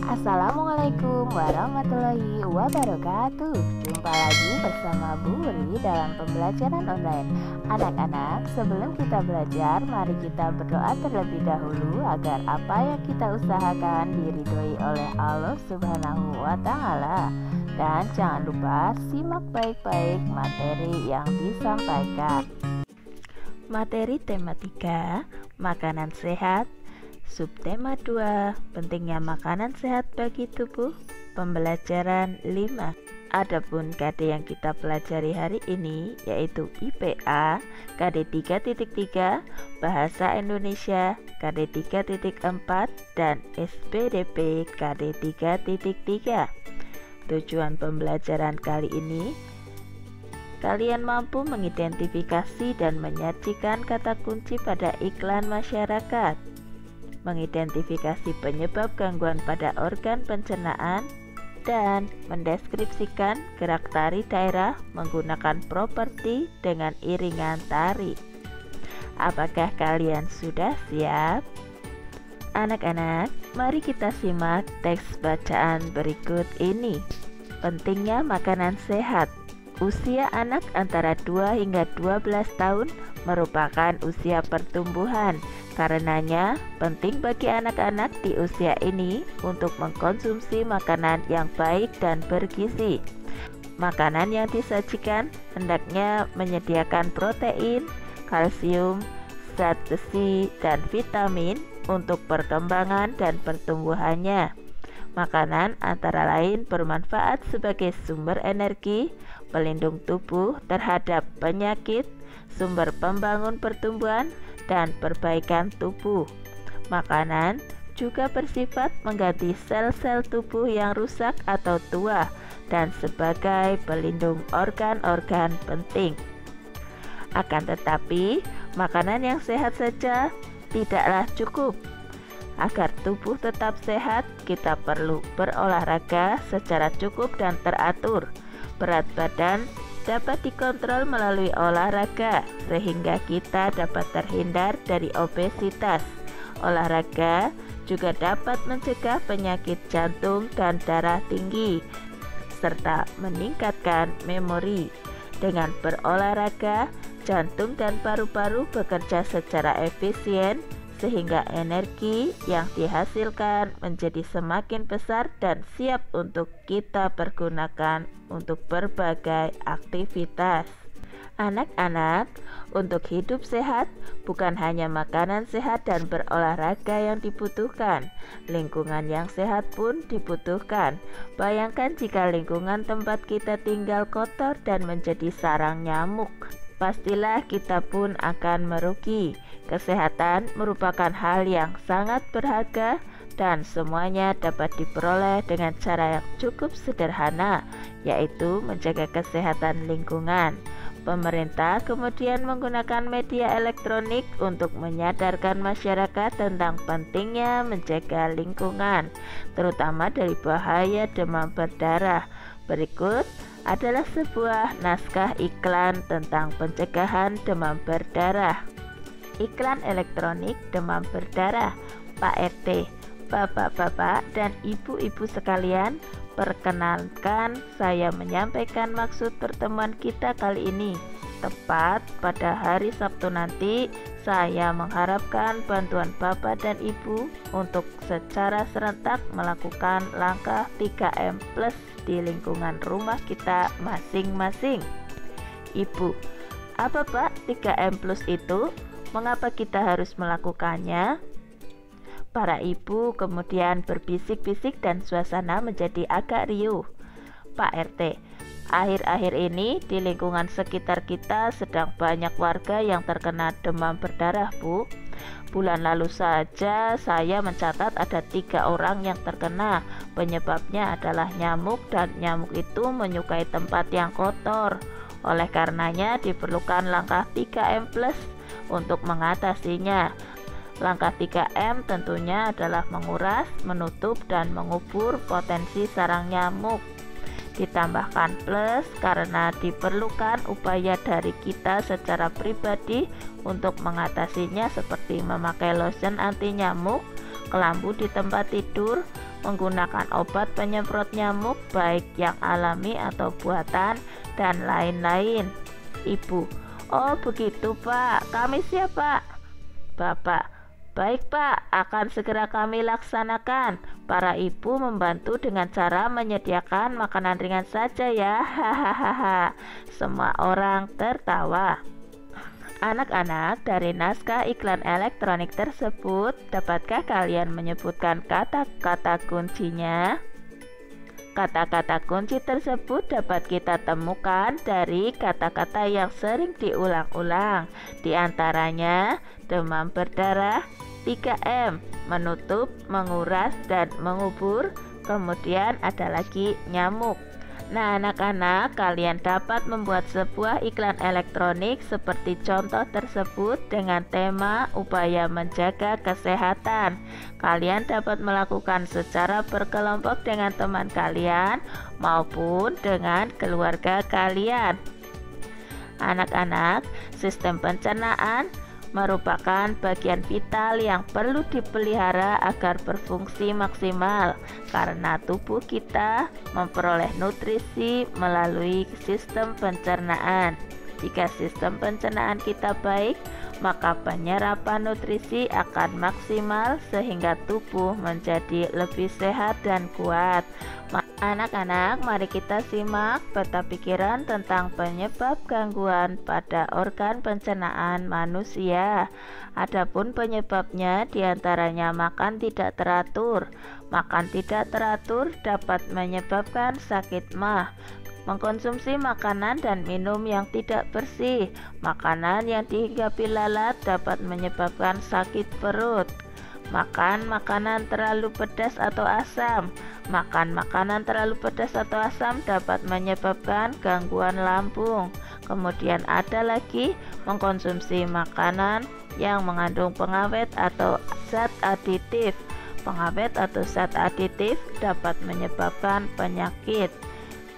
Assalamualaikum warahmatullahi wabarakatuh. Jumpa lagi bersama Bu Wuri dalam pembelajaran online. Anak-anak, sebelum kita belajar, mari kita berdoa terlebih dahulu agar apa yang kita usahakan diridhoi oleh Allah Subhanahu wa Ta'ala. Dan jangan lupa simak baik-baik materi yang disampaikan. Materi tema 3, makanan sehat. Subtema 2, pentingnya makanan sehat bagi tubuh. Pembelajaran 5. Adapun KD yang kita pelajari hari ini yaitu IPA KD 3.3, Bahasa Indonesia KD 3.4 dan SPDP KD 3.3. Tujuan pembelajaran kali ini, kalian mampu mengidentifikasi dan menyajikan kata kunci pada iklan masyarakat, mengidentifikasi penyebab gangguan pada organ pencernaan, dan mendeskripsikan gerak tari daerah menggunakan properti dengan iringan tari. Apakah kalian sudah siap? Anak-anak, mari kita simak teks bacaan berikut ini. Pentingnya makanan sehat. Usia anak antara 2 hingga 12 tahun merupakan usia pertumbuhan. Karenanya, penting bagi anak-anak di usia ini untuk mengkonsumsi makanan yang baik dan bergizi. Makanan yang disajikan hendaknya menyediakan protein, kalsium, zat besi, dan vitamin untuk perkembangan dan pertumbuhannya. Makanan antara lain bermanfaat sebagai sumber energi, pelindung tubuh terhadap penyakit, sumber pembangun pertumbuhan, dan perbaikan tubuh. Makanan juga bersifat mengganti sel-sel tubuh yang rusak atau tua dan sebagai pelindung organ-organ penting. Akan tetapi, makanan yang sehat saja tidaklah cukup. Agar tubuh tetap sehat, kita perlu berolahraga secara cukup dan teratur. Berat badan dapat dikontrol melalui olahraga sehingga kita dapat terhindar dari obesitas. Olahraga juga dapat mencegah penyakit jantung dan darah tinggi serta meningkatkan memori. Dengan berolahraga, jantung dan paru-paru bekerja secara efisien sehingga energi yang dihasilkan menjadi semakin besar dan siap untuk kita pergunakan untuk berbagai aktivitas. Anak-anak, untuk hidup sehat bukan hanya makanan sehat dan berolahraga yang dibutuhkan, lingkungan yang sehat pun dibutuhkan. Bayangkan jika lingkungan tempat kita tinggal kotor dan menjadi sarang nyamuk, pastilah kita pun akan merugi. Kesehatan merupakan hal yang sangat berharga dan semuanya dapat diperoleh dengan cara yang cukup sederhana, yaitu menjaga kesehatan lingkungan. Pemerintah kemudian menggunakan media elektronik untuk menyadarkan masyarakat tentang pentingnya menjaga lingkungan, terutama dari bahaya demam berdarah. Berikut adalah sebuah naskah iklan tentang pencegahan demam berdarah. Iklan elektronik demam berdarah. Pak RT, Bapak-bapak dan ibu-ibu sekalian, perkenalkan saya menyampaikan maksud pertemuan kita kali ini. Tepat pada hari Sabtu nanti, saya mengharapkan bantuan Bapak dan Ibu untuk secara serentak melakukan langkah 3M+ di lingkungan rumah kita masing-masing. Ibu, apa Pak 3M+ itu? Mengapa kita harus melakukannya? Para ibu kemudian berbisik-bisik dan suasana menjadi agak riuh. Pak RT, akhir-akhir ini di lingkungan sekitar kita sedang banyak warga yang terkena demam berdarah, Bu. Bulan lalu saja saya mencatat ada 3 orang yang terkena. Penyebabnya adalah nyamuk dan nyamuk itu menyukai tempat yang kotor. Oleh karenanya diperlukan langkah 3M+ untuk mengatasinya. Langkah 3M tentunya adalah menguras, menutup, dan mengubur potensi sarang nyamuk. Ditambahkan plus karena diperlukan upaya dari kita secara pribadi untuk mengatasinya seperti memakai lotion anti nyamuk, kelambu di tempat tidur, menggunakan obat penyemprot nyamuk baik yang alami atau buatan, dan lain-lain. Ibu: "Oh begitu Pak, kami siap Pak." Bapak: "Baik Pak, akan segera kami laksanakan." Para ibu membantu dengan cara menyediakan makanan ringan saja ya. Hahaha. Semua orang tertawa. Anak-anak, dari naskah iklan elektronik tersebut, dapatkah kalian menyebutkan kata-kata kuncinya? Kata-kata kunci tersebut dapat kita temukan dari kata-kata yang sering diulang-ulang. Di antaranya demam berdarah, 3M, menutup, menguras, dan mengubur. Kemudian ada lagi nyamuk. Nah, anak-anak, kalian dapat membuat sebuah iklan elektronik seperti contoh tersebut dengan tema upaya menjaga kesehatan. Kalian dapat melakukan secara berkelompok dengan teman kalian maupun dengan keluarga kalian. Anak-anak, sistem pencernaan merupakan bagian vital yang perlu dipelihara agar berfungsi maksimal, karena tubuh kita memperoleh nutrisi melalui sistem pencernaan. Jika sistem pencernaan kita baik, maka penyerapan nutrisi akan maksimal sehingga tubuh menjadi lebih sehat dan kuat. Anak-anak, mari kita simak peta pikiran tentang penyebab gangguan pada organ pencernaan manusia. Adapun penyebabnya diantaranya makan tidak teratur. Makan tidak teratur dapat menyebabkan sakit MAH. Mengkonsumsi makanan dan minum yang tidak bersih. Makanan yang dihinggapi lalat dapat menyebabkan sakit perut. Makan makanan terlalu pedas atau asam. Makan makanan terlalu pedas atau asam dapat menyebabkan gangguan lambung. Kemudian ada lagi mengkonsumsi makanan yang mengandung pengawet atau zat aditif. Pengawet atau zat aditif dapat menyebabkan penyakit.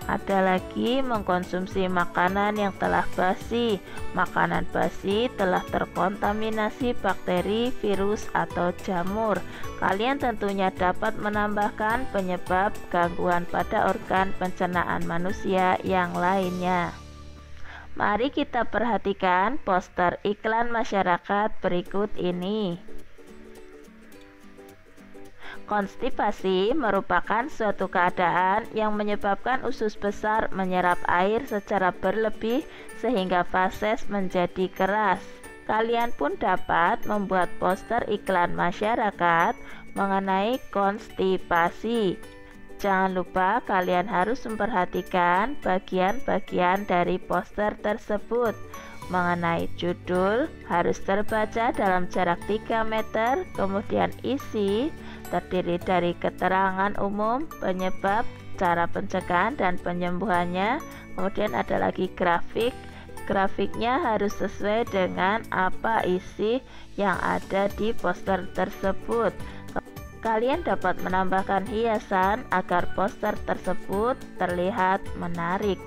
Ada lagi mengkonsumsi makanan yang telah basi. Makanan basi telah terkontaminasi bakteri, virus, atau jamur. Kalian tentunya dapat menambahkan penyebab gangguan pada organ pencernaan manusia yang lainnya. Mari kita perhatikan poster iklan masyarakat berikut ini. Konstipasi merupakan suatu keadaan yang menyebabkan usus besar menyerap air secara berlebih sehingga fases menjadi keras. Kalian pun dapat membuat poster iklan masyarakat mengenai konstipasi. Jangan lupa kalian harus memperhatikan bagian-bagian dari poster tersebut. Mengenai judul harus terbaca dalam jarak 3 meter, kemudian isi terdiri dari keterangan umum, penyebab, cara pencegahan dan penyembuhannya. Kemudian ada lagi grafik. Grafiknya harus sesuai dengan apa isi yang ada di poster tersebut. Kalian dapat menambahkan hiasan agar poster tersebut terlihat menarik.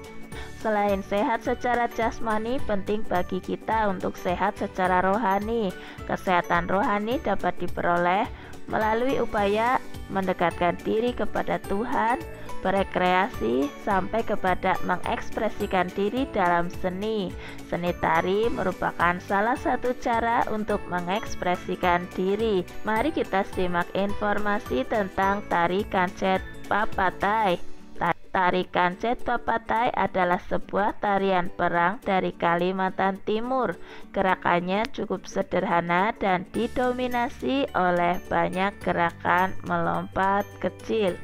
Selain sehat secara jasmani, penting bagi kita untuk sehat secara rohani. Kesehatan rohani dapat diperoleh melalui upaya mendekatkan diri kepada Tuhan, berekreasi, sampai kepada mengekspresikan diri dalam seni. Seni tari merupakan salah satu cara untuk mengekspresikan diri. Mari kita simak informasi tentang tari Kancet Papatai. Tari Kancet Papatai adalah sebuah tarian perang dari Kalimantan Timur. Gerakannya cukup sederhana dan didominasi oleh banyak gerakan melompat kecil.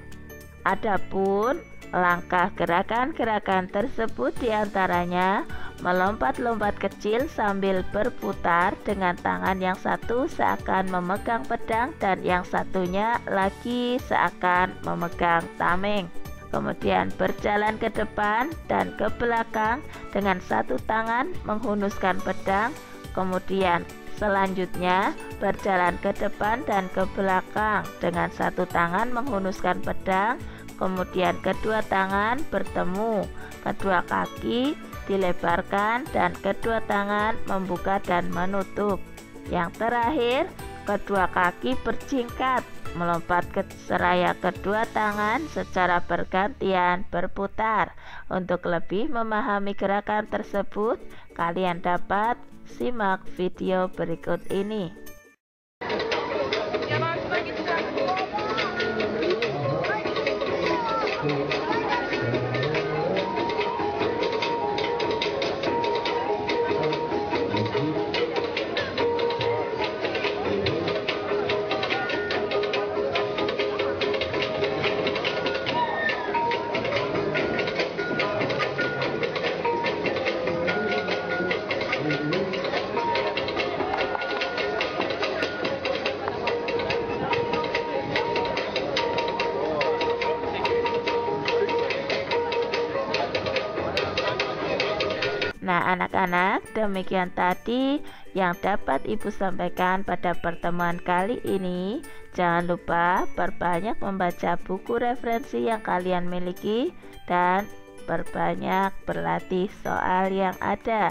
Adapun langkah gerakan-gerakan tersebut diantaranya melompat-lompat kecil sambil berputar dengan tangan yang satu seakan memegang pedang dan yang satunya lagi seakan memegang tameng. Kemudian berjalan ke depan dan ke belakang dengan satu tangan menghunuskan pedang. Kemudian selanjutnya berjalan ke depan dan ke belakang dengan satu tangan menghunuskan pedang. Kemudian kedua tangan bertemu, kedua kaki dilebarkan dan kedua tangan membuka dan menutup. Yang terakhir, kedua kaki berjingkat melompat ke seraya kedua tangan secara bergantian berputar. Untuk lebih memahami gerakan tersebut, kalian dapat simak video berikut ini. Nah, anak-anak, demikian tadi yang dapat Ibu sampaikan pada pertemuan kali ini. Jangan lupa perbanyak membaca buku referensi yang kalian miliki dan perbanyak berlatih soal yang ada.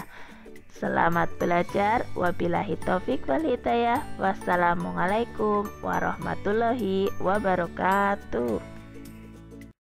Selamat belajar. Wabillahi taufik wal hidayah. Wassalamualaikum warahmatullahi wabarakatuh.